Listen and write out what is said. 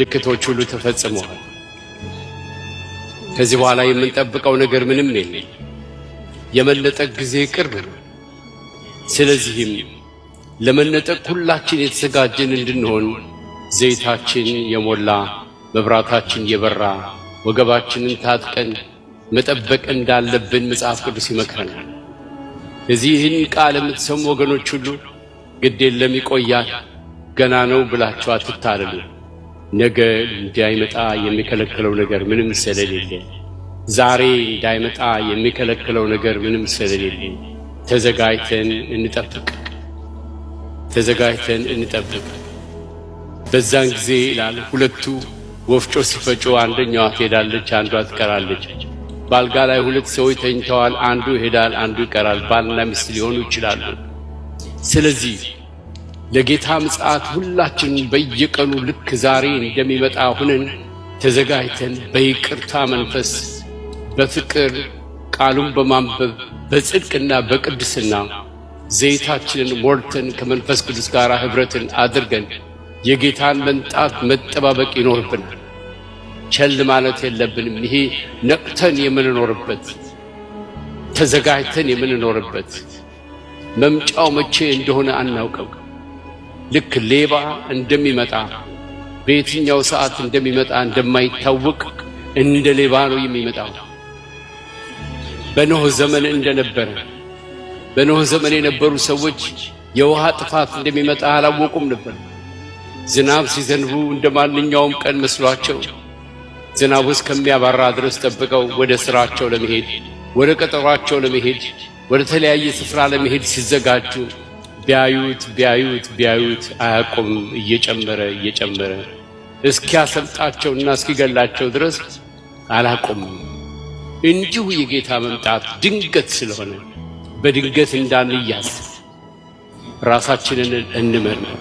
ምልክቶች ሁሉ ተፈጽመዋል። ከዚህ በኋላ የምንጠብቀው ነገር ምንም የለም። የመነጠቅ ጊዜ ቅርብ ነው። ስለዚህም ለመነጠቅ ሁላችን የተዘጋጀን እንድንሆን ዘይታችን የሞላ መብራታችን የበራ ወገባችንን ታጥቀን መጠበቅ እንዳለብን መጽሐፍ ቅዱስ ይመክረናል። እዚህን ቃል የምትሰሙ ወገኖች ሁሉ ግድ የለም ይቆያል፣ ገና ነው ብላችሁ አትታለሉ። ነገ እንዳይመጣ የሚከለክለው ነገር ምንም ስለሌለ፣ ዛሬ እንዳይመጣ የሚከለክለው ነገር ምንም ስለሌለ ተዘጋጅተን እንጠብቅ። በዛን ጊዜ ይላል ሁለቱ ወፍጮ ሲፈጩ አንደኛዋ ትሄዳለች፣ አንዷ ትቀራለች። ባልጋ ላይ ሁለት ሰዎች ተኝተዋል፣ አንዱ ይሄዳል፣ አንዱ ይቀራል። ባልና ሚስት ሊሆኑ ይችላሉ። ስለዚህ ለጌታ ምጽአት ሁላችን በየቀኑ ልክ ዛሬ እንደሚመጣ ሆነን ተዘጋጅተን በይቅርታ መንፈስ በፍቅር ቃሉን በማንበብ በጽድቅና በቅድስና ዘይታችንን ሞልተን ከመንፈስ ቅዱስ ጋር ኅብረትን አድርገን የጌታን መምጣት መጠባበቅ ይኖርብናል። ቸል ማለት የለብንም። ይሄ ነቅተን የምንኖርበት ተዘጋጅተን የምንኖርበት መምጫው መቼ እንደሆነ አናውቅም። ልክ ሌባ እንደሚመጣ በየትኛው ሰዓት እንደሚመጣ እንደማይታወቅ እንደ ሌባ ነው የሚመጣው። በኖህ ዘመን እንደነበረ በኖህ ዘመን የነበሩ ሰዎች የውሃ ጥፋት እንደሚመጣ አላወቁም ነበር። ዝናብ ሲዘንቡ እንደማንኛውም ቀን መስሏቸው ዝናቡ እስከሚያባራ ድረስ ጠብቀው ወደ ስራቸው ለመሄድ ወደ ቀጠሯቸው ለመሄድ ወደ ተለያየ ስፍራ ለመሄድ ሲዘጋጁ ቢያዩት አያቆም እየጨመረ እስኪያሰምጣቸውና እስኪገላቸው ድረስ አላቆምም። እንዲሁ የጌታ መምጣት ድንገት ስለሆነ በድንገት እንዳንያዝ ራሳችንን እንመርምር።